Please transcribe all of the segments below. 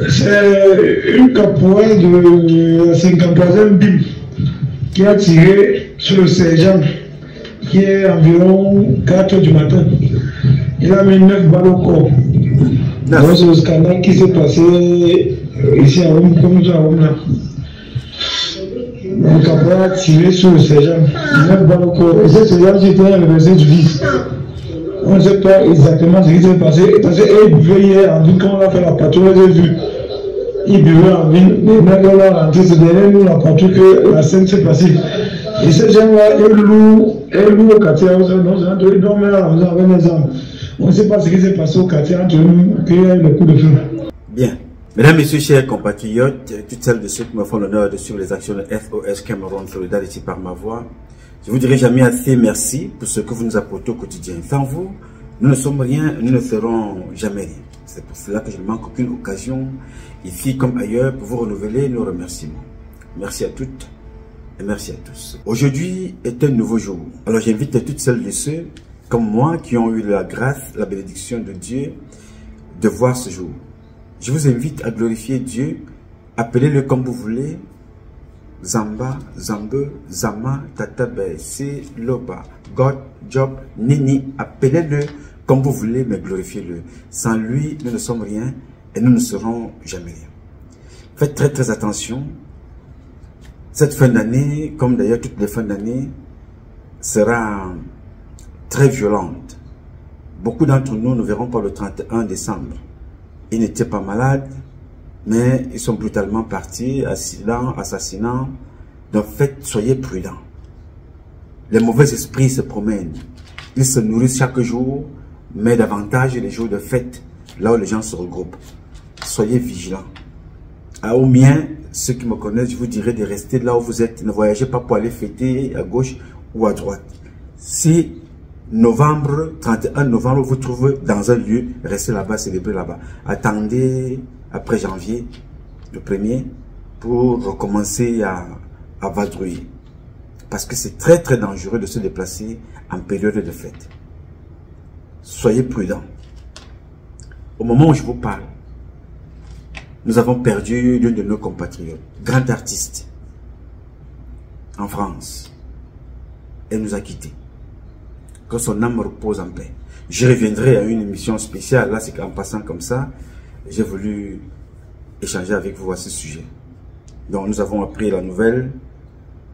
C'est une capoeira de la 53e BIM qui a tiré sur le sergent qui est environ 4 h du matin. Il a mis 9 balles au corps. Donc c'est le scandale qui s'est passé ici à Rome, comme nous à Rome là. Le capoeira a tiré sur le sergent, 9 balles au corps. Et ce sergent qui était à l'université du vice. On ne sait pas exactement ce qui s'est passé. Parce qu'il buvait hier en ville, quand on a fait la patrouille, j'ai vu. Il buvait en ville, mais maintenant on a rentré, c'est derrière nous la patrouille que la scène s'est passée. Et ces gens-là, ils louent au quartier, ils dorment à la maison avec les armes. On ne sait pas ce qui s'est passé au quartier entre nous, qu'il y a eu le coup de feu. Bien. Mesdames, Messieurs, chers compatriotes, toutes celles de ceux qui me font l'honneur de suivre les actions de SOS Cameroun Solidarity par ma voix, je vous dirai jamais assez merci pour ce que vous nous apportez au quotidien. Sans vous, nous ne sommes rien, nous ne serons jamais rien. C'est pour cela que je ne manque aucune occasion, ici comme ailleurs, pour vous renouveler nos remerciements. Merci à toutes et merci à tous. Aujourd'hui est un nouveau jour. Alors j'invite toutes celles et ceux, comme moi, qui ont eu la grâce, la bénédiction de Dieu, de voir ce jour. Je vous invite à glorifier Dieu, appelez-le comme vous voulez, Zamba, Zambe, Zama, Tatabe, Se, Loba, God, Job, Nini, appelez-le comme vous voulez, mais glorifiez-le. Sans lui, nous ne sommes rien et nous ne serons jamais rien. Faites très très attention. Cette fin d'année, comme d'ailleurs toutes les fins d'année, sera très violente. Beaucoup d'entre nous ne verront pas le 31 décembre. Ils n'étaient pas malades, mais ils sont brutalement partis, assassinant. Donc soyez prudents. Les mauvais esprits se promènent. Ils se nourrissent chaque jour, mais davantage les jours de fête, là où les gens se regroupent. Soyez vigilants. Au mien, ceux qui me connaissent, je vous dirais de rester là où vous êtes. Ne voyagez pas pour aller fêter à gauche ou à droite. Si novembre, 31 novembre, vous trouvez dans un lieu, restez là-bas, célébrez là-bas. Attendez après janvier, le 1er, pour recommencer à vadrouiller. Parce que c'est très très dangereux de se déplacer en période de fête. Soyez prudents. Au moment où je vous parle, nous avons perdu l'un de nos compatriotes, grand artiste, en France. Elle nous a quittés. Que son âme repose en paix. Je reviendrai à une émission spéciale. Là, c'est qu'en passant comme ça, j'ai voulu échanger avec vous à ce sujet. Donc, nous avons appris la nouvelle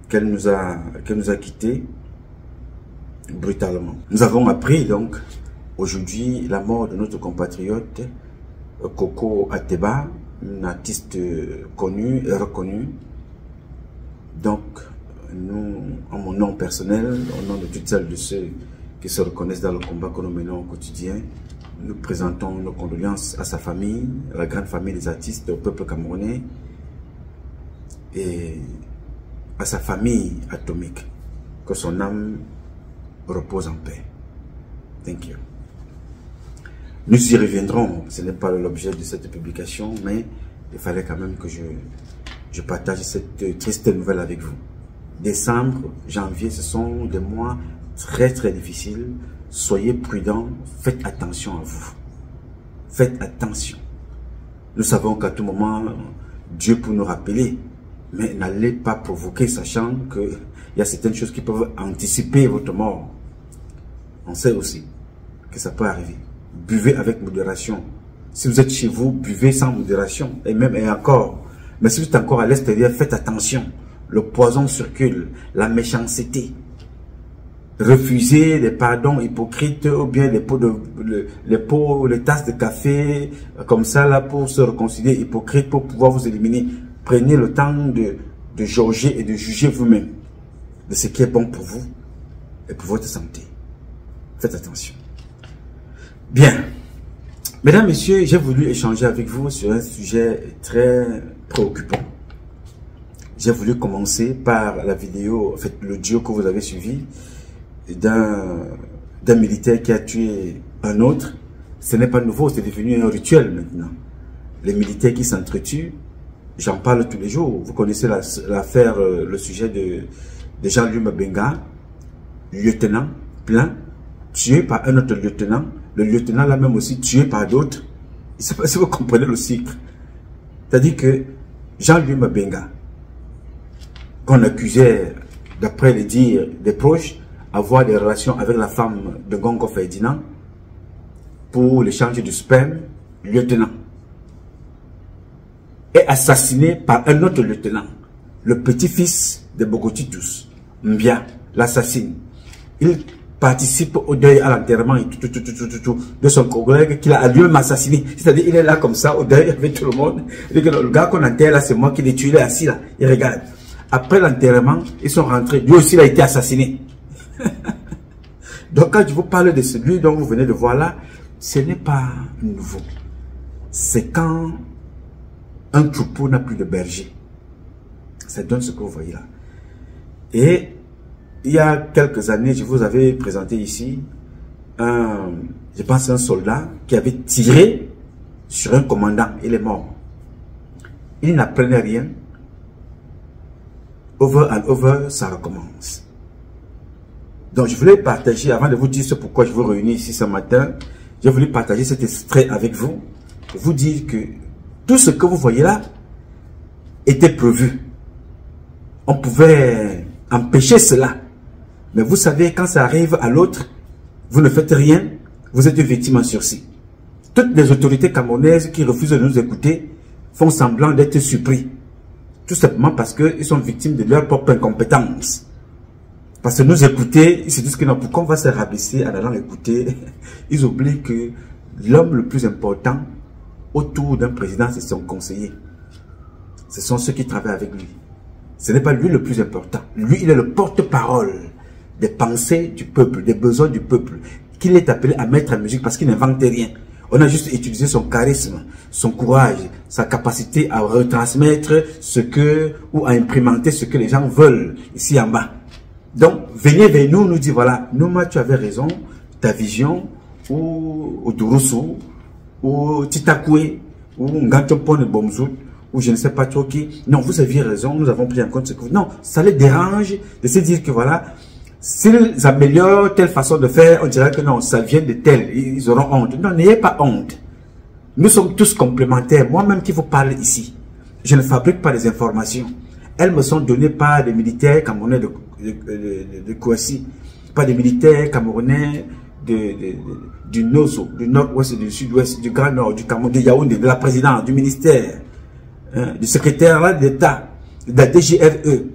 qu'elle nous a quittés brutalement. Nous avons appris donc aujourd'hui la mort de notre compatriote Coco Ateba, une artiste connue et reconnue. Donc, nous, en mon nom personnel, au nom de toutes celles de ceux qui se reconnaissent dans le combat que nous menons au quotidien, nous présentons nos condoléances à sa famille, à la grande famille des artistes, au peuple camerounais et à sa famille atomique. Que son âme repose en paix. Thank you. Nous y reviendrons, ce n'est pas l'objet de cette publication, mais il fallait quand même que je partage cette triste nouvelle avec vous. Décembre, janvier, ce sont des mois très très difficiles. Soyez prudents, faites attention à vous. Faites attention. Nous savons qu'à tout moment, Dieu peut nous rappeler, mais n'allez pas provoquer, sachant qu'il y a certaines choses qui peuvent anticiper votre mort. On sait aussi que ça peut arriver. Buvez avec modération. Si vous êtes chez vous, buvez sans modération. Et même et encore. Mais si vous êtes encore à l'extérieur, faites attention. Le poison circule, la méchanceté. Refusez les pardons hypocrites ou bien les tasses de café comme ça là pour se réconcilier hypocrite pour pouvoir vous éliminer. Prenez le temps de jauger et de juger vous-même de ce qui est bon pour vous et pour votre santé. Faites attention. Bien. Mesdames, Messieurs, j'ai voulu échanger avec vous sur un sujet très préoccupant. J'ai voulu commencer par la vidéo, en fait, l'audio que vous avez suivi d'un militaire qui a tué un autre. Ce n'est pas nouveau, c'est devenu un rituel maintenant. Les militaires qui s'entretuent, j'en parle tous les jours. Vous connaissez l'affaire, le sujet de Jean-Louis Mabenga, lieutenant plein, tué par un autre lieutenant. Le lieutenant là même aussi tué par d'autres. Je ne sais pas si vous comprenez le cycle. C'est-à-dire que Jean-Louis Mabenga, qu'on accusait, d'après les dires des proches, avoir des relations avec la femme de Gongo Ferdinand pour l'échange du sperme, lieutenant, est assassiné par un autre lieutenant, le petit-fils de Bogotitus, Mbia, l'assassine. Il participe au deuil, à l'enterrement de son collègue qu'il a lui-même assassiné. C'est-à-dire, il est là comme ça, au deuil, avec tout le monde. Et que le gars qu'on enterre là, c'est moi qui l'ai tué, il est assis là, il regarde. Après l'enterrement, ils sont rentrés. Lui aussi, il a été assassiné. Donc, quand je vous parle de celui dont vous venez de voir là, ce n'est pas nouveau. C'est quand un troupeau n'a plus de berger. Ça donne ce que vous voyez là. Et il y a quelques années, je vous avais présenté ici je pense un soldat qui avait tiré sur un commandant. Il est mort. Il n'apprenait rien. Over and over, ça recommence. Donc je voulais partager, avant de vous dire ce pourquoi je vous réunis ici ce matin, j'ai voulu partager cet extrait avec vous, pour vous dire que tout ce que vous voyez là était prévu. On pouvait empêcher cela. Mais vous savez, quand ça arrive à l'autre, vous ne faites rien, vous êtes une victime en sursis. Toutes les autorités camerounaises qui refusent de nous écouter font semblant d'être surpris. Tout simplement parce qu'ils sont victimes de leur propre incompétence. Parce que nous écouter, ils se disent que non, pourquoi on va se rabaisser en allant écouter? Ils oublient que l'homme le plus important autour d'un président, c'est son conseiller. Ce sont ceux qui travaillent avec lui. Ce n'est pas lui le plus important. Lui, il est le porte-parole des pensées du peuple, des besoins du peuple, qu'il est appelé à mettre en musique parce qu'il n'invente rien. On a juste utilisé son charisme, son courage, sa capacité à retransmettre ce que, ou à imprimenter ce que les gens veulent ici en bas. Donc, venez vers nous, nous dire, voilà, Nouma, tu avais raison, ta vision, ou Durusu, ou Titakoué, ou Ngantopone Bomzout, ou je ne sais pas trop qui. Non, vous aviez raison, nous avons pris en compte ce que vous... Non, ça les dérange de se dire que voilà, s'ils améliorent telle façon de faire, on dirait que non, ça vient de tel, ils auront honte. Non, n'ayez pas honte. Nous sommes tous complémentaires. Moi-même qui vous parle ici, je ne fabrique pas les informations. Elles me sont données par des militaires camerounais de Kouassi, par des militaires camerounais du Nozo, du nord-ouest, du sud-ouest, du Grand Nord, du Cameroun, de Yaoundé, de la présidence, du ministère, du secrétaire d'État, de la DGRE,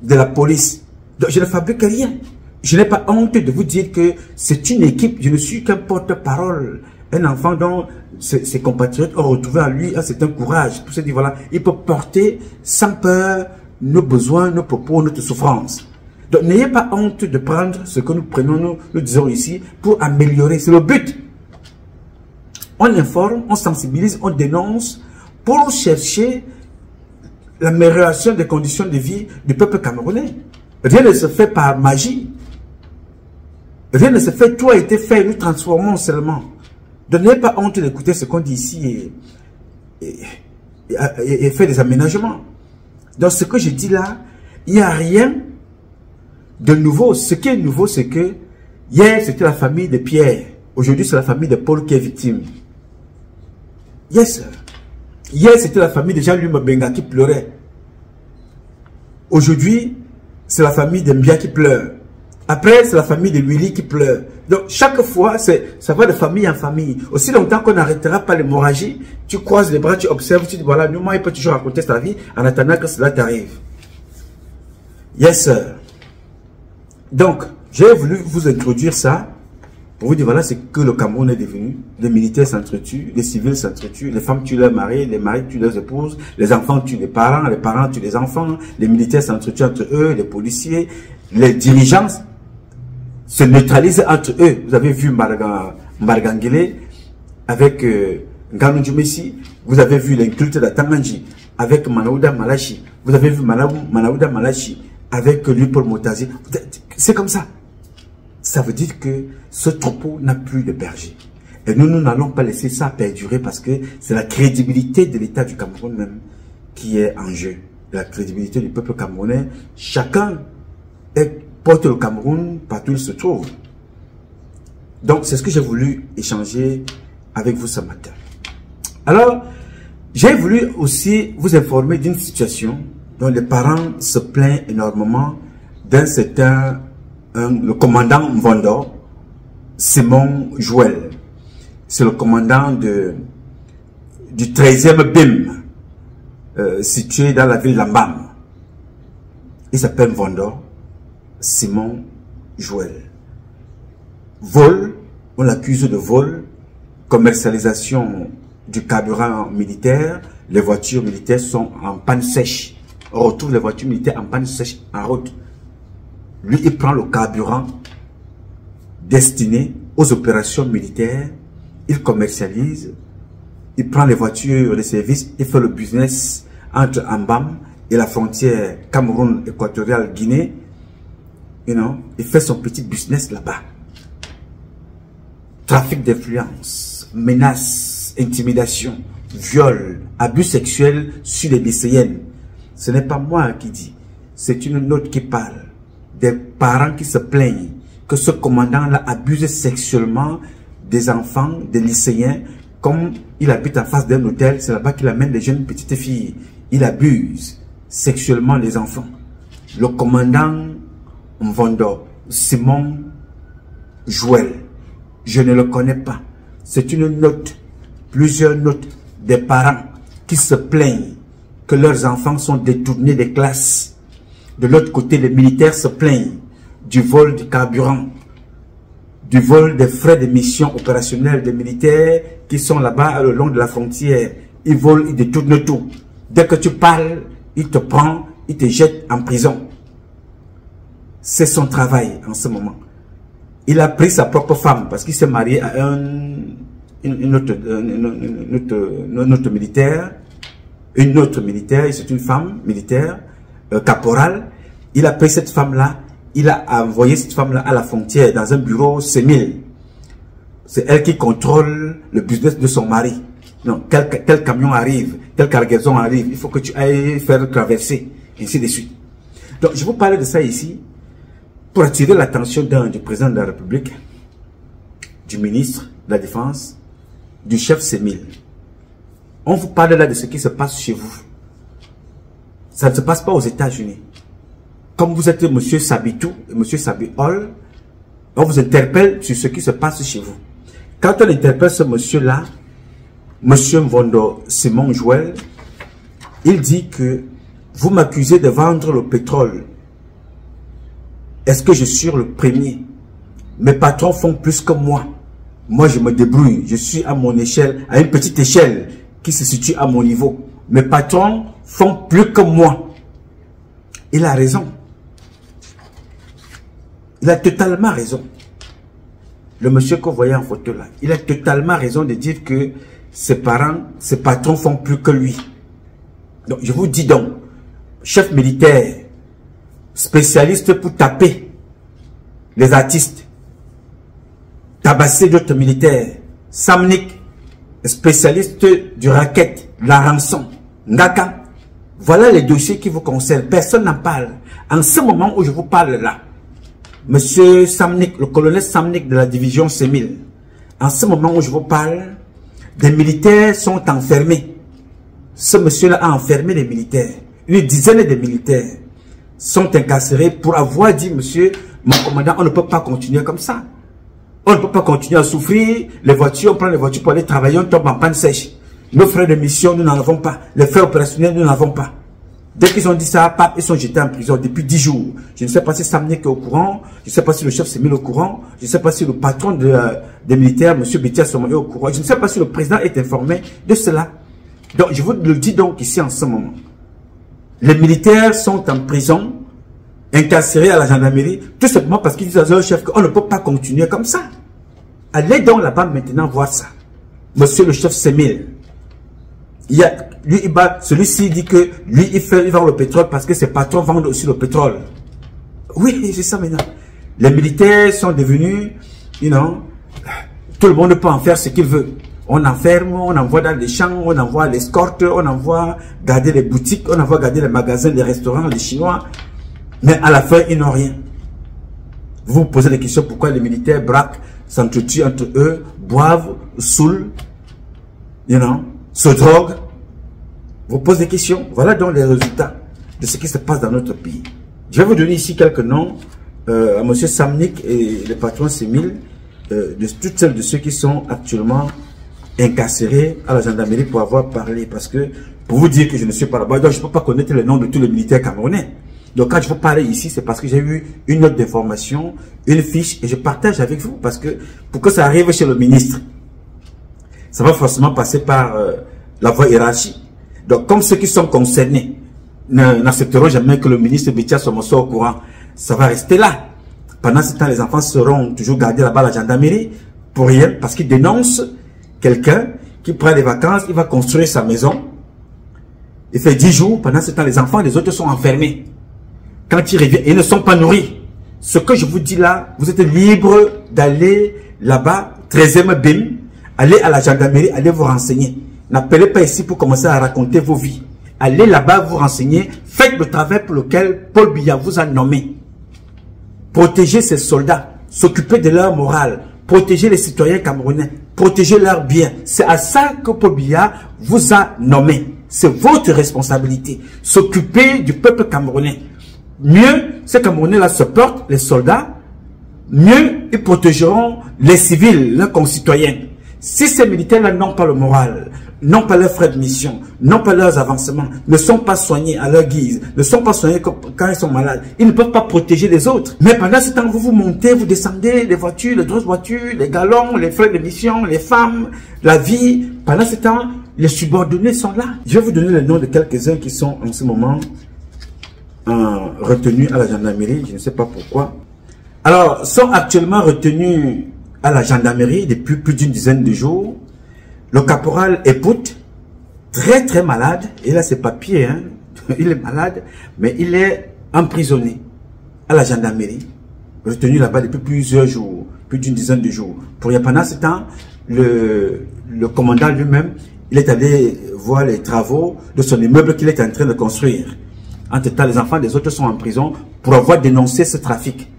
de la police. Donc, je ne fabrique rien. Je n'ai pas honte de vous dire que c'est une équipe, je ne suis qu'un porte-parole, un enfant dont ses compatriotes ont retrouvé en lui un certain courage pour se dire, voilà, il peut porter sans peur nos besoins, nos propos, notre souffrance. Donc, n'ayez pas honte de prendre ce que nous prenons, nous disons ici, pour améliorer. C'est le but. On informe, on sensibilise, on dénonce pour chercher l'amélioration des conditions de vie du peuple camerounais. Rien ne se fait par magie. Rien ne se fait, tout a été fait, nous transformons seulement. Donc, n'ayez pas honte d'écouter ce qu'on dit ici et faire des aménagements. Donc, ce que je dis là, il n'y a rien de nouveau. Ce qui est nouveau, c'est que hier, c'était la famille de Pierre. Aujourd'hui, c'est la famille de Paul qui est victime. Yes. Hier, c'était la famille de Jean-Louis Mabenga qui pleurait. Aujourd'hui, c'est la famille de Mbia qui pleure. Après, c'est la famille de Willy qui pleure. Donc, chaque fois, ça va de famille en famille. Aussi longtemps qu'on n'arrêtera pas l'hémorragie, tu croises les bras, tu observes, tu dis, voilà, nous, moi, il peut toujours raconter sa vie en attendant que cela t'arrive. Yes, sir. Donc, j'ai voulu vous introduire ça pour vous dire, voilà ce que le Cameroun est devenu. Les militaires s'entretuent, les civils s'entretuent, les femmes tuent leurs maris, les maris tuent leurs épouses, les enfants tuent les parents tuent les enfants, les militaires s'entretuent entre eux, les policiers, les dirigeants se neutralisent entre eux. Vous avez vu Mbargangele avec Nganou Messi, vous avez vu l'inculte d'Atanganji avec Manaouda Malachi, vous avez vu Manaouda Malachi avec Lupol Motazi. C'est comme ça. Ça veut dire que ce troupeau n'a plus de berger. Et nous n'allons pas laisser ça perdurer parce que c'est la crédibilité de l'État du Cameroun même qui est en jeu. La crédibilité du peuple camerounais. Chacun porte le Cameroun partout où il se trouve. Donc c'est ce que j'ai voulu échanger avec vous ce matin. Alors, j'ai voulu aussi vous informer d'une situation dont les parents se plaignent énormément d'un certain, le commandant Mvondo, Simon Joël. C'est le commandant du 13e BIM, situé dans la ville d'Ambam. Il s'appelle Mvondo, Simon Joël. Vol, on l'accuse de vol, commercialisation du carburant militaire, les voitures militaires sont en panne sèche. On retrouve les voitures militaires en panne sèche en route. Lui, il prend le carburant destiné aux opérations militaires, il commercialise, il prend les voitures de service, il fait le business entre Ambam et la frontière Cameroun équatorial Guinée. Il fait son petit business là-bas. Trafic d'influence, menaces, intimidation, viol, abus sexuels sur les lycéennes. Ce n'est pas moi qui dis, c'est une note qui parle. Des parents qui se plaignent que ce commandant-là abuse sexuellement des enfants, des lycéens. Comme il habite en face d'un hôtel, c'est là-bas qu'il amène des jeunes petites filles. Il abuse sexuellement les enfants. Le commandant Mvondo, Simon Joël, je ne le connais pas. C'est une note, plusieurs notes des parents qui se plaignent que leurs enfants sont détournés des classes. De l'autre côté, les militaires se plaignent du vol du carburant, du vol des frais de mission opérationnelle des militaires qui sont là-bas le long de la frontière. Ils volent, ils détournent tout. Dès que tu parles, il te prend, il te jette en prison. C'est son travail en ce moment. Il a pris sa propre femme parce qu'il s'est marié à une autre militaire. Une autre militaire, c'est une femme militaire, caporal. Il a pris cette femme-là, il a envoyé cette femme-là à la frontière dans un bureau C1000. C'est elle qui contrôle le business de son mari. Non, quel camion arrive, quelle cargaison arrive, il faut que tu ailles faire traverser, ainsi de suite. Donc, je vous parle de ça ici pour attirer l'attention du président de la République, du ministre de la Défense, du chef C1000. On vous parle là de ce qui se passe chez vous. Ça ne se passe pas aux États-Unis. Comme vous êtes M. Sabitou et M. Sabiol, on vous interpelle sur ce qui se passe chez vous. Quand on interpelle ce monsieur-là, M. Mvondo Simon Joël, il dit que vous m'accusez de vendre le pétrole. Est-ce que je suis le premier? Mes patrons font plus que moi. Moi, je me débrouille. Je suis à mon échelle, à une petite échelle qui se situe à mon niveau. Mes patrons font plus que moi. Il a raison. Il a totalement raison. Le monsieur que vous voyez en photo là, il a totalement raison de dire que ses parents, ses patrons font plus que lui. Donc, je vous dis donc, chef militaire, spécialiste pour taper les artistes, tabasser d'autres militaires, Samnik, spécialiste du racket, la rançon, Ngaka. Voilà les dossiers qui vous concernent. Personne n'en parle. En ce moment où je vous parle là, monsieur Samnik, le colonel Samnik de la division C1000, en ce moment où je vous parle, des militaires sont enfermés. Ce monsieur-là a enfermé les militaires. Une dizaine de militaires sont incarcérés pour avoir dit, monsieur, mon commandant, on ne peut pas continuer comme ça. On ne peut pas continuer à souffrir. Les voitures, on prend les voitures pour aller travailler, on tombe en panne sèche. Nos frais de mission, nous n'en avons pas. Les frais opérationnels, nous n'en avons pas. Dès qu'ils ont dit ça, pape, ils sont jetés en prison depuis 10 jours. Je ne sais pas si Samnik est au courant. Je ne sais pas si le chef s'est mis au courant. Je ne sais pas si le patron des militaires, M. Bétia Somo, est au courant. Je ne sais pas si le président est informé de cela. Donc, je vous le dis donc ici en ce moment. Les militaires sont en prison, incarcérés à la gendarmerie, tout simplement parce qu'ils disent à leur chef qu'on ne peut pas continuer comme ça. Allez donc là-bas maintenant voir ça. Monsieur le chef C1000. Celui-ci dit que lui, il vend le pétrole parce que ses patrons vendent aussi le pétrole. Oui, c'est ça maintenant. Les militaires sont devenus, tout le monde peut en faire ce qu'il veut. On enferme, on envoie dans les champs, on envoie l'escorte, on envoie garder les boutiques, on envoie garder les magasins, les restaurants, les Chinois. Mais à la fin, ils n'ont rien. Vous vous posez la question pourquoi les militaires braquent, s'entretuent entre eux, boivent, saoulent, se droguent, vous posent des questions. Voilà donc les résultats de ce qui se passe dans notre pays. Je vais vous donner ici quelques noms à M. Samnik et le patron Semil, de toutes celles de ceux qui sont actuellement incarcérés à la gendarmerie pour avoir parlé. Parce que, pour vous dire que je ne suis pas là-bas, donc je ne peux pas connaître le nom de tous les militaires camerounais. Donc quand je vous parle ici, c'est parce que j'ai eu une note d'information, une fiche, et je partage avec vous. Parce que pour que ça arrive chez le ministre, ça va forcément passer par la voie hiérarchique. Donc comme ceux qui sont concernés n'accepteront jamais que le ministre Bitia soit au courant, ça va rester là. Pendant ce temps, les enfants seront toujours gardés là-bas à la gendarmerie pour rien, parce qu'ils dénoncent quelqu'un qui prend des vacances, il va construire sa maison, il fait 10 jours, pendant ce temps, les enfants, les autres sont enfermés. Quand ils reviennent, ils ne sont pas nourris. Ce que je vous dis là, vous êtes libre d'aller là-bas, 13e BIM, allez à la gendarmerie, allez vous renseigner. N'appelez pas ici pour commencer à raconter vos vies. Allez là-bas vous renseigner, faites le travail pour lequel Paul Biya vous a nommé. Protéger ses soldats, s'occuper de leur morale, protéger les citoyens camerounais, protéger leurs biens. C'est à ça que Paul Biya vous a nommé. C'est votre responsabilité. S'occuper du peuple camerounais. Mieux, ces Camerounais-là se portent, les soldats, mieux ils protégeront les civils, leurs concitoyens. Si ces militaires-là n'ont pas le moral, n'ont pas leurs frais de mission, n'ont pas leurs avancements, ne sont pas soignés à leur guise, ne sont pas soignés quand ils sont malades, ils ne peuvent pas protéger les autres. Mais pendant ce temps, vous montez, vous descendez, les voitures, les grosses voitures, les galons, les frais de mission, les femmes, la vie. Pendant ce temps, les subordonnés sont là. Je vais vous donner le nom de quelques-uns qui sont en ce moment retenus à la gendarmerie, je ne sais pas pourquoi. Alors, sont actuellement retenus à la gendarmerie depuis plus d'une dizaine de jours. Le caporal Epout, très malade, il a ses papiers, hein. Il est malade, mais il est emprisonné à la gendarmerie, retenu là-bas depuis plusieurs jours, plus d'une dizaine de jours. Pendant ce temps, le commandant lui-même, il est allé voir les travaux de son immeuble qu'il est en train de construire. Entre-temps, les enfants des autres sont en prison pour avoir dénoncé ce trafic.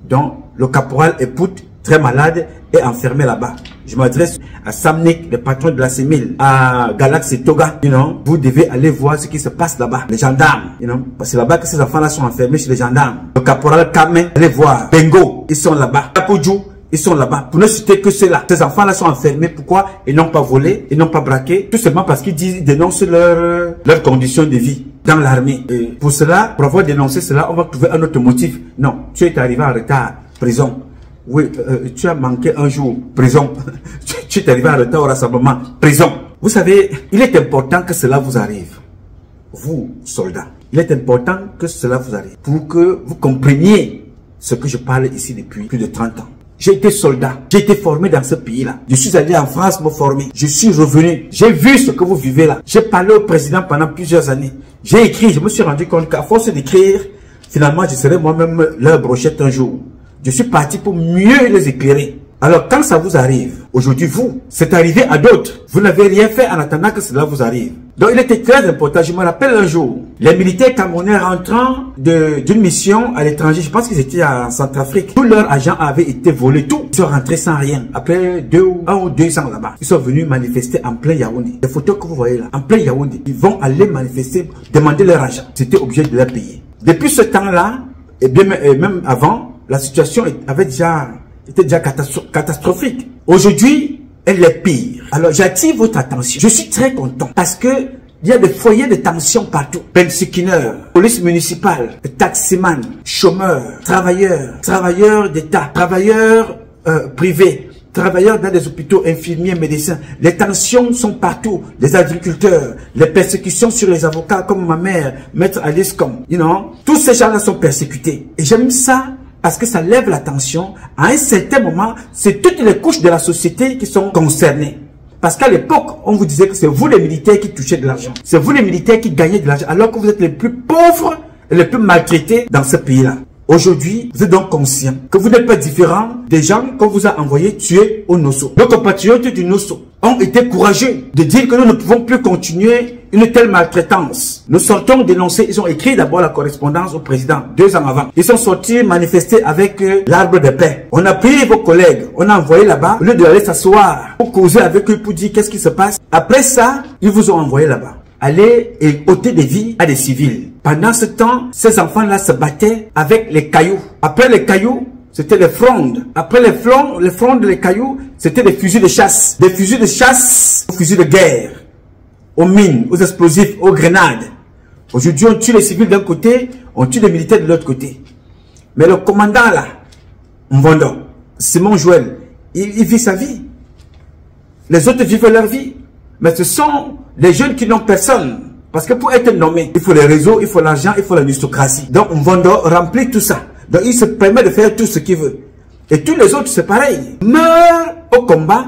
Donc, le caporal Epout, très malade, est enfermé là-bas. Je m'adresse à Samnik, le patron de la Semil, à Galaxy Toga. Vous devez aller voir ce qui se passe là-bas. Les gendarmes, parce que c'est là-bas que ces enfants-là sont enfermés chez les gendarmes. Le caporal Kame, allez voir. Bengo, ils sont là-bas. Kapodjou, ils sont là-bas. Pour ne citer que ceux-là. Ces enfants-là sont enfermés. Pourquoi? Ils n'ont pas volé, ils n'ont pas braqué. Tout simplement parce qu'ils dénoncent leurs conditions de vie dans l'armée. Pour cela, pour avoir dénoncé cela, on va trouver un autre motif. Non, tu es arrivé en retard, prison. Oui, tu as manqué un jour, prison. Tu es arrivé en retard au rassemblement, prison. Vous savez, il est important que cela vous arrive. Vous, soldats, il est important que cela vous arrive. Pour que vous compreniez ce que je parle ici depuis plus de 30 ans. J'ai été soldat, j'ai été formé dans ce pays-là. Je suis allé en France me former. Je suis revenu, j'ai vu ce que vous vivez là. J'ai parlé au président pendant plusieurs années. J'ai écrit, je me suis rendu compte qu'à force d'écrire, finalement je serai moi-même leur brochette un jour. Je suis parti pour mieux les éclairer. Alors quand ça vous arrive, aujourd'hui vous, c'est arrivé à d'autres. Vous n'avez rien fait en attendant que cela vous arrive. Donc il était très important, je me rappelle un jour, les militaires camerounais rentrant d'une mission à l'étranger, je pense qu'ils étaient en Centrafrique, tous leurs agents avaient été volés, tout. Ils sont rentrés sans rien, après 1 ou 2 ans là-bas. Ils sont venus manifester en plein Yaoundé. Les photos que vous voyez là, en plein Yaoundé, ils vont aller manifester, demander leur argent. C'était obligé de leur payer. Depuis ce temps-là, et bien même avant, la situation était déjà catastrophique. Aujourd'hui, elle est pire. Alors, j'attire votre attention. Je suis très content parce que il y a des foyers de tension partout. Pensikineurs, police municipale, taximans, chômeurs, travailleurs d'État, travailleurs privés, travailleurs dans des hôpitaux, infirmiers, médecins. Les tensions sont partout. Les agriculteurs, les persécutions sur les avocats comme ma mère, Maître Alice comme, tous ces gens-là sont persécutés. Et j'aime ça parce que ça lève la tension. À un certain moment, c'est toutes les couches de la société qui sont concernées. Parce qu'à l'époque, on vous disait que c'est vous les militaires qui touchaient de l'argent. C'est vous les militaires qui gagnaient de l'argent, alors que vous êtes les plus pauvres et les plus maltraités dans ce pays-là. Aujourd'hui, vous êtes donc conscient que vous n'êtes pas différent des gens qu'on vous a envoyés tuer au Nosso. Nos compatriotes du Nosso ont été courageux de dire que nous ne pouvons plus continuer une telle maltraitance. Nous sortons dénoncer, ils ont écrit d'abord la correspondance au président 2 ans avant. Ils sont sortis manifester avec l'arbre de paix. On a pris vos collègues, on a envoyé là-bas, au lieu d'aller s'asseoir, pour causer avec eux, pour dire qu'est-ce qui se passe. Après ça, ils vous ont envoyé là-bas. Aller et ôter des vies à des civils. Pendant ce temps, ces enfants-là se battaient avec les cailloux. Après les cailloux, c'était les frondes. Après les frondes, les cailloux, c'était des fusils de chasse. Des fusils de chasse aux fusils de guerre, aux mines, aux explosifs, aux grenades. Aujourd'hui, on tue les civils d'un côté, on tue les militaires de l'autre côté. Mais le commandant là, Mvondo, Simon Joël, il vit sa vie. Les autres vivent leur vie. Mais ce sont les jeunes qui n'ont personne. Parce que pour être nommé, il faut les réseaux, il faut l'argent, il faut l'aristocratie. Donc Mvondo remplit tout ça. Donc il se permet de faire tout ce qu'il veut. Et tous les autres, c'est pareil. Meurent au combat,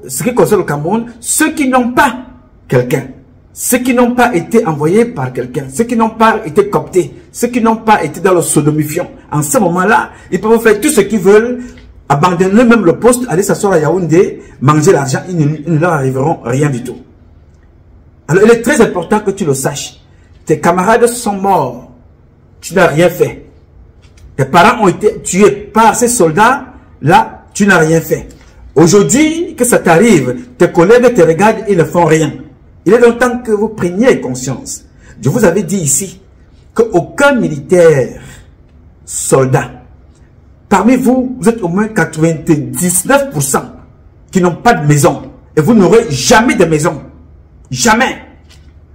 ce qui concerne le Cameroun, ceux qui n'ont pas quelqu'un. Ceux qui n'ont pas été envoyés par quelqu'un. Ceux qui n'ont pas été cooptés. Ceux qui n'ont pas été dans le sodomifiant. En ce moment-là, ils peuvent faire tout ce qu'ils veulent. Abandonner même le poste, aller s'asseoir à Yaoundé, manger l'argent, ils ne leur arriveront rien du tout. Alors il est très important que tu le saches. Tes camarades sont morts. Tu n'as rien fait. Tes parents ont été tués par ces soldats. Là, tu n'as rien fait. Aujourd'hui, que ça t'arrive, tes collègues te regardent, ils ne font rien. Il est donc temps que vous preniez conscience. Je vous avais dit ici qu'aucun militaire, soldat, parmi vous, vous êtes au moins 99% qui n'ont pas de maison. Et vous n'aurez jamais de maison. Jamais.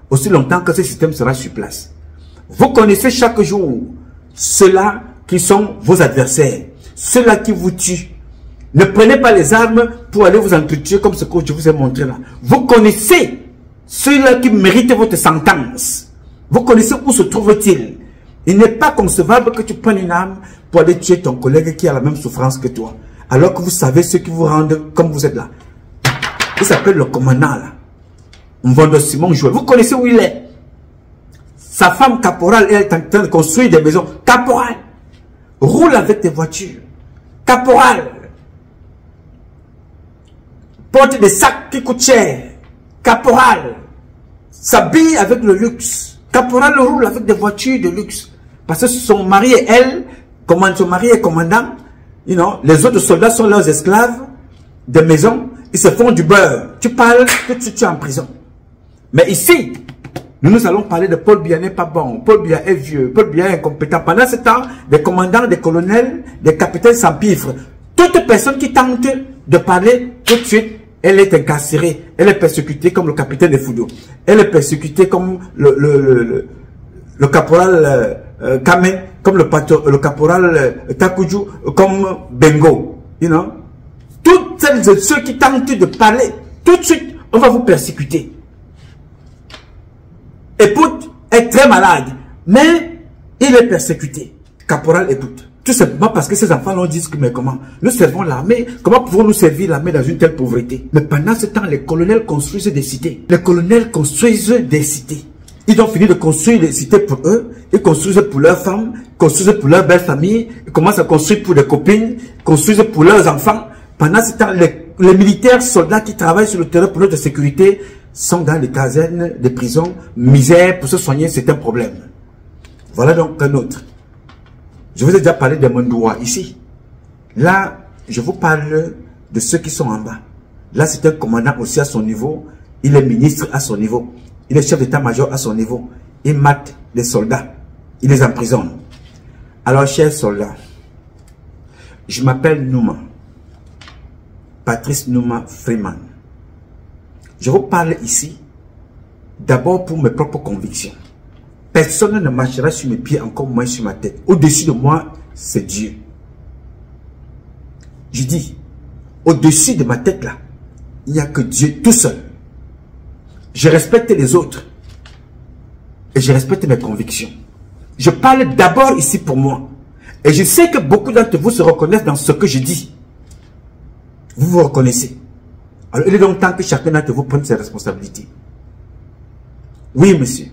Aussi longtemps que ce système sera sur place. Vous connaissez chaque jour ceux-là qui sont vos adversaires. Ceux-là qui vous tuent. Ne prenez pas les armes pour aller vous entretuer comme ce que je vous ai montré là. Vous connaissez ceux-là qui méritent votre sentence. Vous connaissez où se trouve-t-il. Il n'est pas concevable que tu prennes une arme pour aller tuer ton collègue qui a la même souffrance que toi. Alors que vous savez ce qui vous rendent comme vous êtes là. Il s'appelle le commandant là. Mvondo Simon Joël. Vous connaissez où il est. Sa femme caporal, elle est en train de construire des maisons. Caporal. Roule avec des voitures. Caporal. Porte des sacs qui coûtent cher. Caporal. S'habille avec le luxe. Caporal roule avec des voitures de luxe. Parce que son mari et elle, son mari est commandant, les autres soldats sont leurs esclaves, des maisons, ils se font du beurre. Tu parles que tu es en prison. Mais ici, nous allons parler de Paul Biya n'est pas bon. Paul Biya est vieux. Paul Biya est incompétent. Pendant ce temps, des commandants, des colonels, des capitaines s'empiffrent. Toute personne qui tente de parler, tout de suite, elle est incarcérée. Elle est persécutée comme le capitaine de Fudo. Elle est persécutée comme le caporal Kamen, comme le caporal Takuju, comme Bengo. Toutes celles et ceux qui tentent de parler, tout de suite, on va vous persécuter. Écoute est très malade, mais il est persécuté. Caporal écoute. Tout simplement parce que ces enfants-là disent que mais comment? Nous servons l'armée. Comment pouvons-nous servir l'armée dans une telle pauvreté? Mais pendant ce temps, les colonels construisent des cités. Les colonels construisent des cités. Ils ont fini de construire des cités pour eux. Ils construisent pour leurs femmes, construisent pour leurs belles familles. Ils commencent à construire pour des copines, construisent pour leurs enfants. Pendant ce temps, les militaires, soldats qui travaillent sur le terrain pour notre sécurité sont dans les casernes, des prisons, misère, pour se soigner, c'est un problème. Voilà donc un autre. Je vous ai déjà parlé de Mondoua ici. Là, je vous parle de ceux qui sont en bas. Là, c'est un commandant aussi à son niveau. Il est ministre à son niveau. Il est chef d'état-major à son niveau. Il mate les soldats. Il les emprisonne. Alors, chers soldats, je m'appelle Nouma. Patrice Nouma Freeman. Je vous parle ici d'abord pour mes propres convictions. Personne ne marchera sur mes pieds, encore moins sur ma tête. Au-dessus de moi, c'est Dieu. Je dis, au-dessus de ma tête là, il n'y a que Dieu tout seul. Je respecte les autres. Et je respecte mes convictions. Je parle d'abord ici pour moi. Et je sais que beaucoup d'entre vous se reconnaissent dans ce que je dis. Vous vous reconnaissez. Alors il est donc temps que chacun d'entre vous prenne ses responsabilités. Oui, monsieur.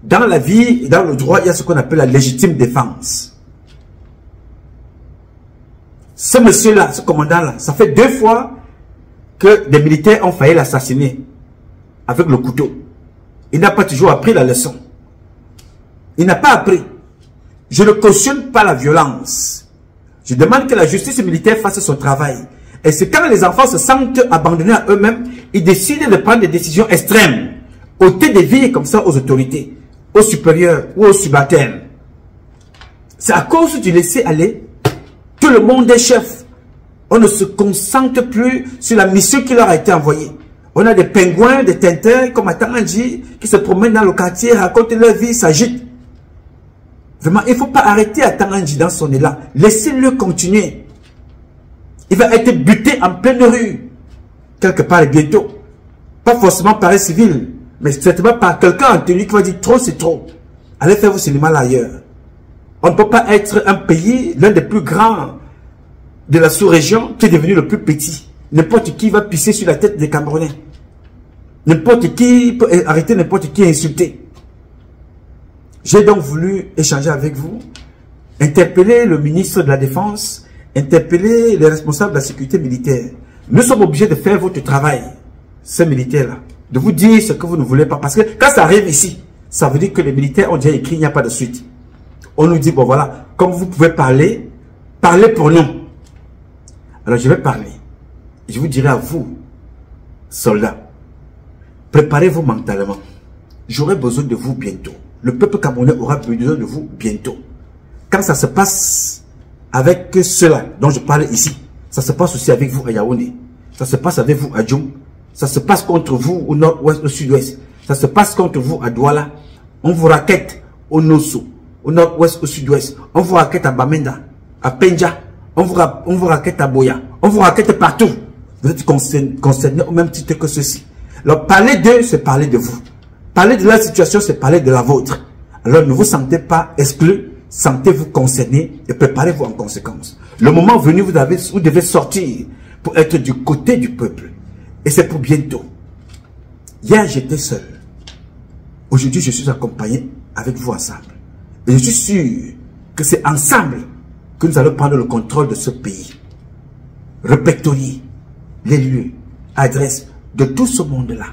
Dans la vie et dans le droit, il y a ce qu'on appelle la légitime défense. Ce monsieur-là, ce commandant-là, ça fait 2 fois que des militaires ont failli l'assassiner. avec le couteau. Il n'a pas toujours appris la leçon. Il n'a pas appris. Je ne cautionne pas la violence. Je demande que la justice militaire fasse son travail. Et c'est quand les enfants se sentent abandonnés à eux-mêmes, ils décident de prendre des décisions extrêmes, ôter des vies comme ça aux autorités, aux supérieurs ou aux subalternes. C'est à cause du laisser-aller que le monde est chef. On ne se concentre plus sur la mission qui leur a été envoyée. On a des pingouins, des tintins comme à Tangandji qui se promènent dans le quartier, racontent leur vie, s'agitent. Vraiment, il ne faut pas arrêter à Tangandji dans son élan. Laissez-le continuer. Il va être buté en pleine rue, quelque part bientôt. Pas forcément par un civil, mais certainement par quelqu'un en tenue qui va dire trop c'est trop. Allez faire vos cinémas là ailleurs. On ne peut pas être un pays, l'un des plus grands de la sous-région, qui est devenu le plus petit. N'importe qui va pisser sur la tête des Camerounais. N'importe qui peut arrêter n'importe qui et insulter. J'ai donc voulu échanger avec vous, interpeller le ministre de la Défense, interpeller les responsables de la sécurité militaire. Nous sommes obligés de faire votre travail, ces militaires-là, de vous dire ce que vous ne voulez pas. Parce que quand ça arrive ici, ça veut dire que les militaires ont déjà écrit, il n'y a pas de suite. On nous dit, bon voilà, comme vous pouvez parler, parlez pour nous. Alors je vais parler. Je vous dirai à vous, soldats, préparez-vous mentalement. J'aurai besoin de vous bientôt. Le peuple camerounais aura besoin de vous bientôt. Quand ça se passe avec ceux-là dont je parle ici, ça se passe aussi avec vous à Yaoundé. Ça se passe avec vous à Djoum. Ça se passe contre vous au nord-ouest, au sud-ouest. Ça se passe contre vous à Douala. On vous raquette au Nosso, au nord-ouest, au sud-ouest. On vous raquette à Bamenda, à Pendja. On vous raquette à Boya. On vous raquette partout. Vous êtes concernés au même titre que ceux-ci. Alors parler d'eux, c'est parler de vous. Parler de la situation, c'est parler de la vôtre. Alors ne vous sentez pas exclu, sentez-vous concerné et préparez-vous en conséquence. Le moment venu, vous devez sortir pour être du côté du peuple. Et c'est pour bientôt. Hier, j'étais seul. Aujourd'hui, je suis accompagné avec vous ensemble. Et je suis sûr que c'est ensemble que nous allons prendre le contrôle de ce pays. Répertorier les lieux, adresses de tout ce monde-là.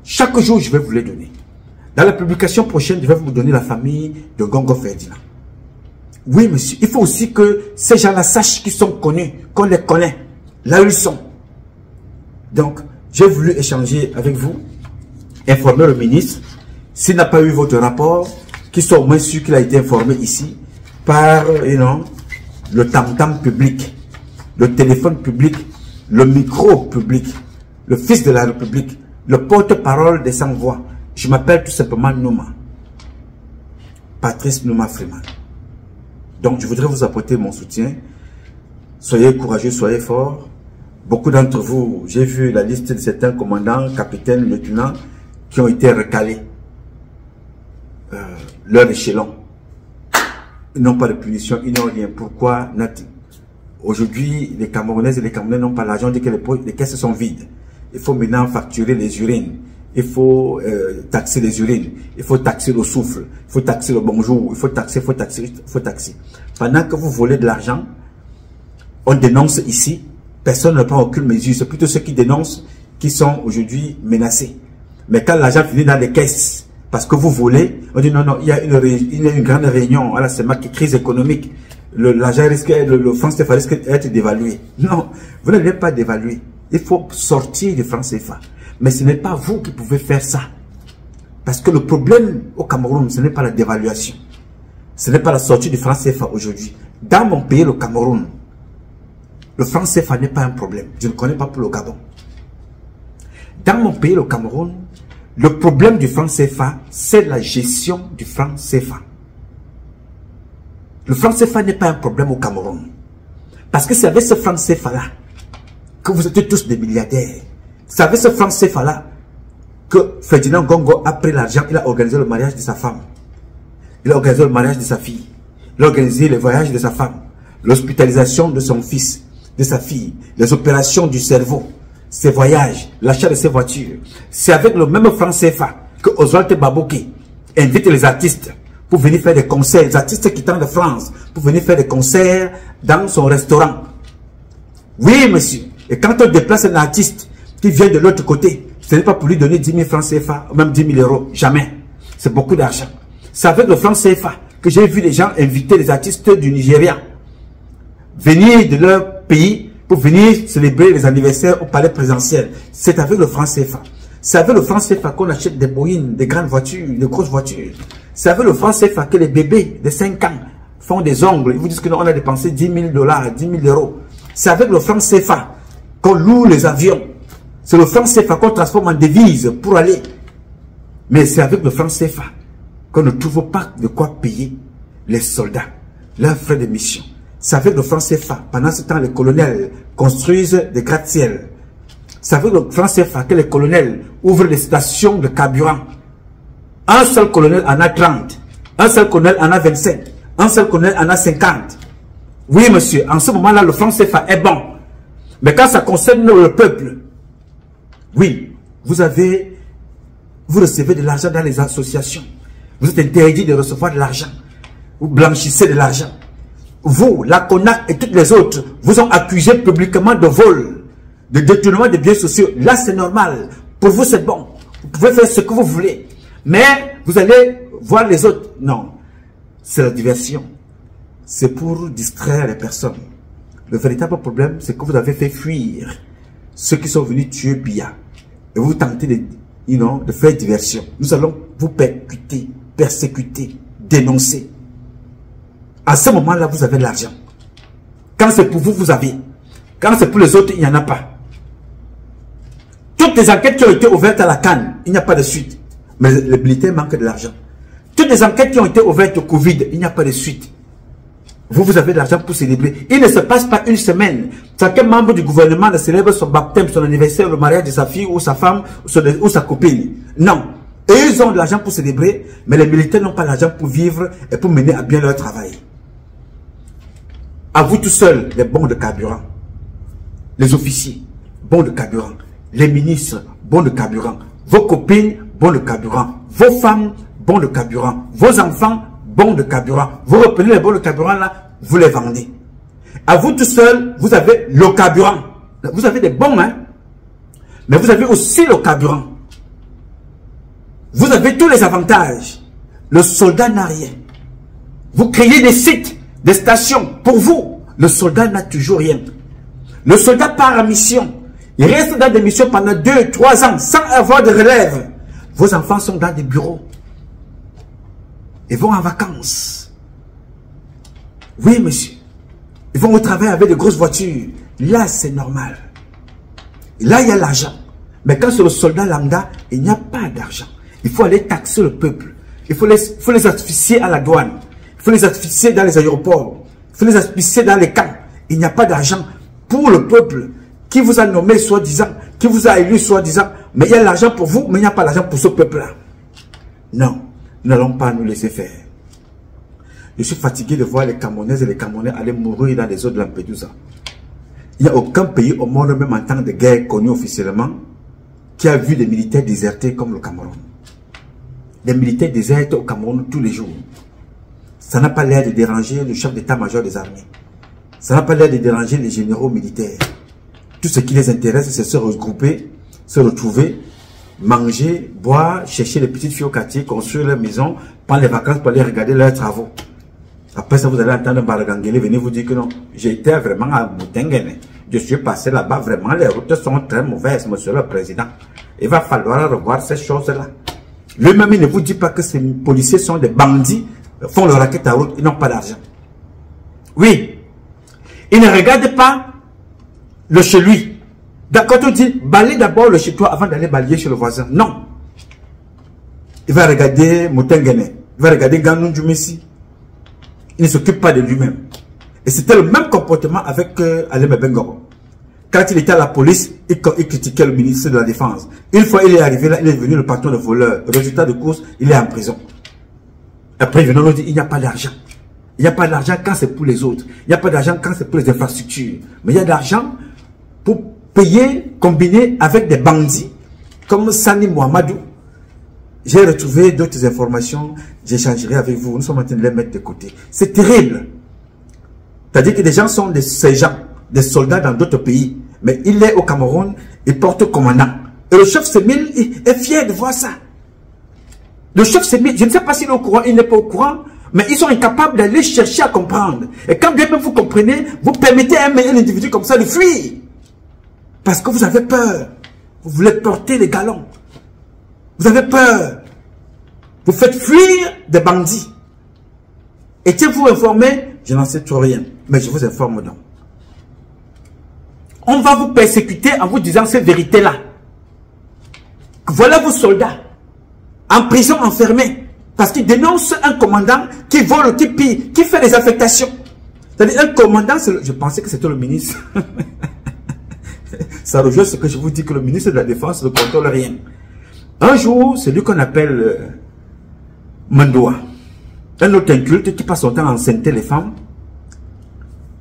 Chaque jour, je vais vous les donner. Dans la publication prochaine, je vais vous donner la famille de Gongo Ferdinand. Oui, monsieur, il faut aussi que ces gens-là sachent qu'ils sont connus, qu'on les connaît, là où ils sont. Donc, j'ai voulu échanger avec vous, informer le ministre, s'il n'a pas eu votre rapport, qu'il soit au moins sûr qu'il a été informé ici par le tam-tam public, le téléphone public, le micro public, le fils de la République, le porte-parole des sans-voix. Je m'appelle tout simplement Nouma. Patrice Nouma Freeman. Donc, je voudrais vous apporter mon soutien. Soyez courageux, soyez forts. Beaucoup d'entre vous, j'ai vu la liste de certains commandants, capitaines, lieutenants qui ont été recalés. Leur échelon. Ils n'ont pas de punition, ils n'ont rien. Pourquoi? Aujourd'hui, les Camerounaises et les Camerounais n'ont pas l'argent, dès que les caisses sont vides. Il faut maintenant facturer les urines. Il faut taxer les urines. Il faut taxer le souffle. Il faut taxer le bonjour. Il faut taxer, il faut taxer, il faut taxer. Pendant que vous volez de l'argent, on dénonce ici. Personne ne prend aucune mesure. C'est plutôt ceux qui dénoncent qui sont aujourd'hui menacés. Mais quand l'argent finit dans les caisses, parce que vous volez, on dit non, non, il y a une grande réunion à la CEMAC, crise économique. L'argent risque, le franc CFA risque d'être dévalué. Non, vous n'allez pas dévaluer. Il faut sortir du franc CFA. Mais ce n'est pas vous qui pouvez faire ça. Parce que le problème au Cameroun, ce n'est pas la dévaluation. Ce n'est pas la sortie du franc CFA aujourd'hui. Dans mon pays, le Cameroun, le franc CFA n'est pas un problème. Je ne connais pas pour le Gabon. Dans mon pays, le Cameroun, le problème du franc CFA, c'est la gestion du franc CFA. Le franc CFA n'est pas un problème au Cameroun. Parce que c'est avec ce franc CFA-là que vous êtes tous des milliardaires. C'est avec ce franc CFA-là que Ferdinand Gongo a pris l'argent, il a organisé le mariage de sa femme. Il a organisé le mariage de sa fille. Il a organisé le voyage de sa femme. L'hospitalisation de son fils, de sa fille. Les opérations du cerveau. Ses voyages, l'achat de ses voitures. C'est avec le même franc CFA que Oswald Baboké invite les artistes pour venir faire des concerts. Les artistes quittant de France pour venir faire des concerts dans son restaurant. Oui, monsieur. Et quand on déplace un artiste qui vient de l'autre côté, Ce n'est pas pour lui donner 10 000 francs CFA, ou même 10 000 euros. Jamais. C'est beaucoup d'argent. C'est avec le franc CFA que j'ai vu les gens inviter les artistes du Nigeria venir de leur pays pour venir célébrer les anniversaires au palais présidentiel. C'est avec le franc CFA. C'est avec le franc CFA qu'on achète des Boeing, des grandes voitures, des grosses voitures. C'est avec le franc CFA que les bébés de 5 ans font des ongles. Ils vous disent que non, on a dépensé 10 000 $, 10 000 euros. C'est avec le franc CFA qu'on loue les avions. C'est le franc CFA qu'on transforme en devise pour aller. Mais c'est avec le franc CFA qu'on ne trouve pas de quoi payer les soldats, leurs frais de mission. C'est avec le franc CFA, pendant ce temps, les colonels construisent des gratte-ciels. C'est avec le franc CFA que les colonels ouvrent des stations de carburant. Un seul colonel en a 30, un seul colonel en a 25, un seul colonel en a 50. Oui, monsieur, en ce moment-là, le franc CFA est bon. Mais quand ça concerne le peuple, oui, vous recevez de l'argent dans les associations. Vous êtes interdit de recevoir de l'argent. Vous blanchissez de l'argent. Vous, la CONAC et toutes les autres, vous ont accusé publiquement de vol, de détournement de biens sociaux. Là, c'est normal. Pour vous, c'est bon. Vous pouvez faire ce que vous voulez. Mais vous allez voir les autres. Non. C'est la diversion. C'est pour distraire les personnes. Le véritable problème, c'est que vous avez fait fuir ceux qui sont venus tuer Biya. Et vous tentez de faire diversion. Nous allons vous percuter, persécuter, dénoncer. À ce moment-là, vous avez de l'argent. Quand c'est pour vous, vous avez. Quand c'est pour les autres, il n'y en a pas. Toutes les enquêtes qui ont été ouvertes à la CAN, il n'y a pas de suite. Mais les militaires manquent de l'argent. Toutes les enquêtes qui ont été ouvertes au Covid, il n'y a pas de suite. Vous avez de l'argent pour célébrer. Il ne se passe pas une semaine. Chacun membre du gouvernement ne célèbre son baptême, son anniversaire, le mariage de sa fille ou sa femme ou sa copine. Non. Et ils ont de l'argent pour célébrer, mais les militaires n'ont pas l'argent pour vivre et pour mener à bien leur travail. À vous tout seuls, les bons de carburant. Les officiers, bons de carburant. Les ministres, bons de carburant. Vos copines, bons de carburant. Vos femmes, bons de carburant. Vos enfants, bons de carburant. Vous reprenez les bons de carburant là, vous les vendez. À vous tout seul, vous avez le carburant. Vous avez des bons, hein. Mais vous avez aussi le carburant. Vous avez tous les avantages. Le soldat n'a rien. Vous créez des sites, des stations pour vous. Le soldat n'a toujours rien. Le soldat part en mission. Il reste dans des missions pendant 2, 3 ans sans avoir de relève. Vos enfants sont dans des bureaux. Ils vont en vacances. Oui, monsieur. Ils vont au travail avec de grosses voitures. Là, c'est normal. Là, il y a l'argent. Mais quand c'est le soldat lambda, il n'y a pas d'argent. Il faut aller taxer le peuple. Il faut les asphyxier à la douane. Il faut les asphyxier dans les aéroports. Il faut les asphyxier dans les camps. Il n'y a pas d'argent pour le peuple qui vous a nommé soi-disant, qui vous a élu soi-disant. Mais il y a l'argent pour vous, mais il n'y a pas d'argent pour ce peuple-là. Non, nous n'allons pas nous laisser faire. Je suis fatigué de voir les Camerounaises et les Camerounais aller mourir dans les eaux de Lampedusa. Il n'y a aucun pays au monde, même en temps de guerre connu officiellement, qui a vu des militaires désertés comme le Cameroun. Des militaires désertés au Cameroun tous les jours. Ça n'a pas l'air de déranger le chef d'état-major des armées. Ça n'a pas l'air de déranger les généraux militaires. Tout ce qui les intéresse, c'est se regrouper, se retrouver, manger, boire, chercher les petites filles au quartier, construire leur maison, prendre les vacances pour aller regarder leurs travaux. Après ça, vous allez entendre Baragangele venir vous dire que non, j'étais vraiment à Boutengene. Je suis passé là-bas, vraiment, les routes sont très mauvaises, monsieur le président. Il va falloir revoir ces choses-là. Lui-même, il ne vous dit pas que ces policiers sont des bandits, font le racket à route, ils n'ont pas d'argent. Oui, ils ne regardent pas le chez lui. Quand on dit, balaye d'abord le chez toi avant d'aller balayer chez le voisin. Non. Il va regarder Moutengene, il va regarder Gandou Messi. Il ne s'occupe pas de lui-même. Et c'était le même comportement avec Alema Bengoro. Quand il était à la police, il critiquait le ministre de la Défense. Une fois il est arrivé là, il est devenu le patron de voleur. Résultat de course, il est en prison. Après, il vient nous dire, il n'y a pas d'argent. Il n'y a pas d'argent quand c'est pour les autres. Il n'y a pas d'argent quand c'est pour les infrastructures. Mais il y a de l'argent pour payer, combiner avec des bandits comme Sani Mohamedou. J'ai retrouvé d'autres informations, j'échangerai avec vous. Nous sommes en train de les mettre de côté. C'est terrible. C'est-à-dire que des gens sont des sergents, des soldats dans d'autres pays. Mais il est au Cameroun, il porte commandant. Et le chef Semil est fier de voir ça. Le chef Semil, je ne sais pas s'il est au courant, il n'est pas au courant, mais ils sont incapables d'aller chercher à comprendre. Et quand bien même vous comprenez, vous permettez à un individu comme ça de fuir. Parce que vous avez peur. Vous voulez porter les galons. Vous avez peur. Vous faites fuir des bandits. Étiez-vous informé? Je n'en sais trop rien. Mais je vous informe donc. On va vous persécuter en vous disant ces vérités-là. Voilà vos soldats. En prison, enfermés. Parce qu'ils dénoncent un commandant qui vole, qui pille, qui fait des affectations. C'est-à-dire un commandant, je pensais que c'était le ministre. Ça rejoint ce que je vous dis, que le ministre de la Défense ne contrôle rien. Un jour, celui qu'on appelle Mandoa, un autre inculte qui passe son temps à enceinte les femmes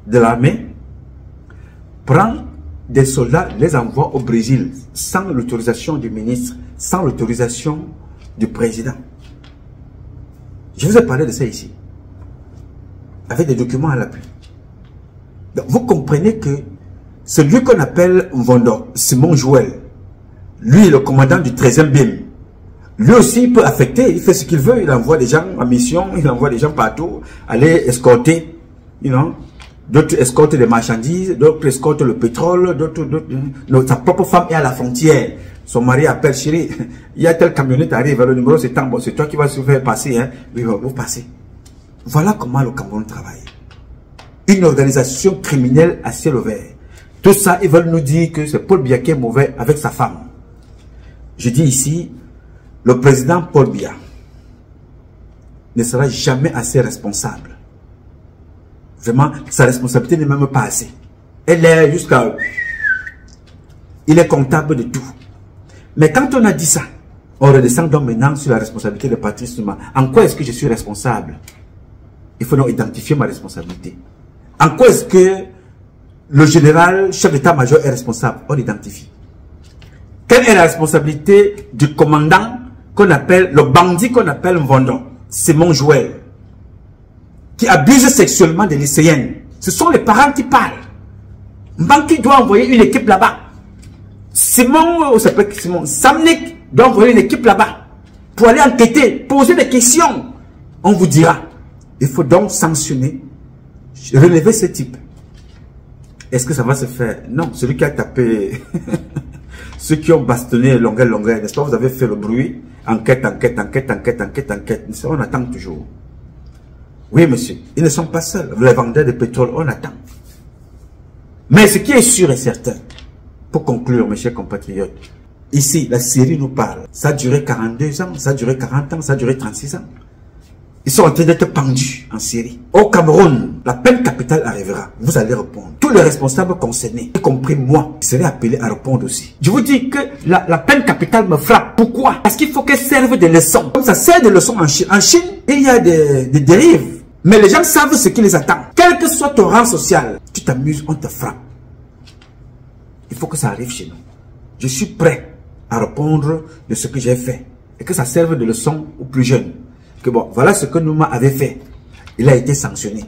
de l'armée, prend des soldats, les envoie au Brésil sans l'autorisation du ministre, sans l'autorisation du président. Je vous ai parlé de ça ici, avec des documents à l'appui. Donc vous comprenez que celui qu'on appelle Mvondo, Simon Joël, lui, le commandant du 13e BIM, lui aussi il peut affecter, il fait ce qu'il veut, il envoie des gens en mission, il envoie des gens partout, aller escorter, d'autres escortent des marchandises, d'autres escortent le pétrole, sa propre femme est à la frontière. Son mari appelle, chérie, il y a tel camionnette arrive, le numéro c'est tant, bon, c'est toi qui vas se faire passer, hein. Oui, vous passez. Voilà comment le Cameroun travaille. Une organisation criminelle à ciel ouvert. Tout ça, ils veulent nous dire que c'est Paul Biya qui est mauvais avec sa femme. Je dis ici, le président Paul Biya ne sera jamais assez responsable. Vraiment, sa responsabilité n'est même pas assez. Elle est jusqu'à... Il est comptable de tout. Mais quand on a dit ça, on redescend donc maintenant sur la responsabilité de Patrice Touma. En quoi est-ce que je suis responsable? Il faut donc identifier ma responsabilité. En quoi est-ce que le général, chef d'état-major est responsable? On identifie. Quelle est la responsabilité du commandant qu'on appelle, le bandit qu'on appelle Mvondo, Simon Joël, qui abuse sexuellement des lycéennes? Ce sont les parents qui parlent. Mbanki doit envoyer une équipe là-bas. Simon Samnik doit envoyer une équipe là-bas pour aller enquêter, poser des questions. On vous dira. Il faut donc sanctionner, relever ce type. Est-ce que ça va se faire? Non, celui qui a tapé, ceux qui ont bastonné longueur, n'est-ce pas? Vous avez fait le bruit. Enquête. On attend toujours. Oui, monsieur, ils ne sont pas seuls. Les vendeurs de pétrole, on attend. Mais ce qui est sûr et certain, pour conclure, mes chers compatriotes, ici, la Syrie nous parle. Ça a duré 42 ans, ça a duré 40 ans, ça a duré 36 ans. Ils sont en train d'être pendus en Syrie. Au Cameroun, la peine capitale arrivera. Vous allez répondre. Tous les responsables concernés, y compris moi, seraient appelés à répondre aussi. Je vous dis que la peine capitale me frappe. Pourquoi? Parce qu'il faut qu'elle serve de leçon. Comme ça sert de leçon en Chine. En Chine, il y a des dérives. Mais les gens savent ce qui les attend. Quel que soit ton rang social, tu t'amuses, on te frappe. Il faut que ça arrive chez nous. Je suis prêt à répondre de ce que j'ai fait. Et que ça serve de leçon aux plus jeunes. Que bon, voilà ce que Nouma avait fait. Il a été sanctionné.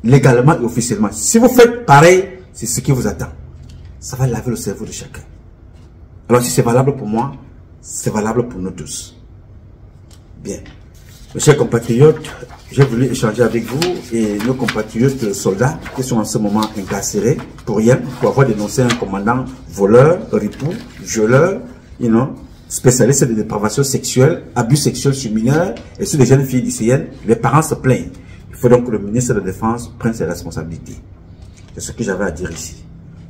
Légalement et officiellement. Si vous faites pareil, c'est ce qui vous attend. Ça va laver le cerveau de chacun. Alors si c'est valable pour moi, c'est valable pour nous tous. Bien. Mes chers compatriotes, j'ai voulu échanger avec vous et nos compatriotes soldats qui sont en ce moment incarcérés pour rien, pour avoir dénoncé un commandant voleur, ripou, violeur, spécialiste de dépravation sexuelle, abus sexuels sur mineurs et sur les jeunes filles lycéennes. Les parents se plaignent. Il faut donc que le ministre de la Défense prenne ses responsabilités. C'est ce que j'avais à dire ici.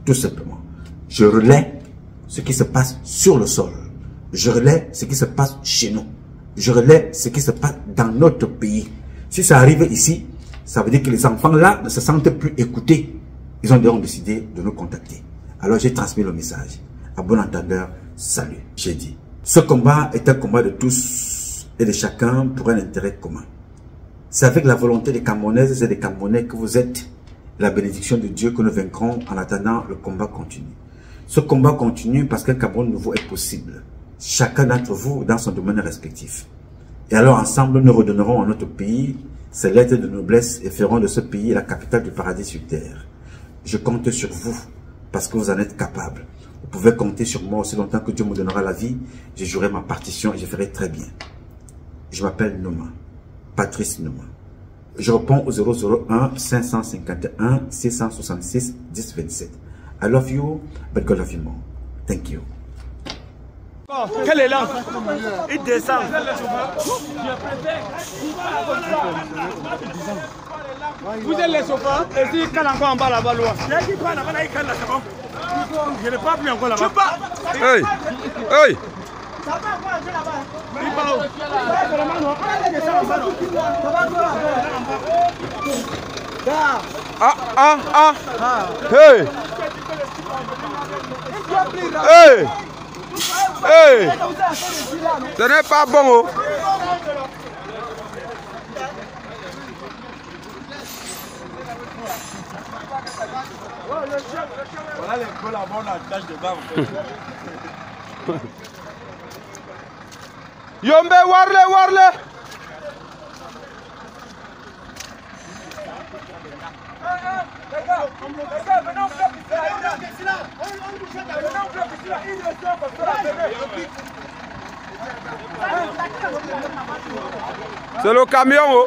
Tout simplement. Je relais ce qui se passe sur le sol. Je relais ce qui se passe chez nous. Je relais ce qui se passe dans notre pays. Si ça arrive ici, ça veut dire que les enfants-là ne se sentent plus écoutés. Ils ont donc décidé de nous contacter. Alors j'ai transmis le message. À bon entendeur, salut. J'ai dit. Ce combat est un combat de tous et de chacun pour un intérêt commun. C'est avec la volonté des Camerounaises et des Camerounais que vous êtes, la bénédiction de Dieu, que nous vaincrons. En attendant, le combat continue. Ce combat continue parce qu'un Cameroun nouveau est possible. Chacun d'entre vous dans son domaine respectif. Et alors ensemble, nous redonnerons à notre pays ses lettres de noblesse et ferons de ce pays la capitale du paradis sur terre. Je compte sur vous parce que vous en êtes capables. Vous pouvez compter sur moi aussi longtemps que Dieu me donnera la vie. Je jouerai ma partition et je ferai très bien. Je m'appelle Noma, Patrice Noma. Je réponds au 001 551 666 1027. I love you, but God love you more. Thank you. Quel élan? Il descend. Vous êtes les chauffeurs et si il cale encore en bas là-bas loin. Je n'ai pas pris encore là-bas. Hey! Hey! Il part où? Hey! Hey! Hey! Ce n'est pas bon, oh! Voilà les collaborateurs à la tâche de barbe. Yombe, warle! C'est le camion, oh!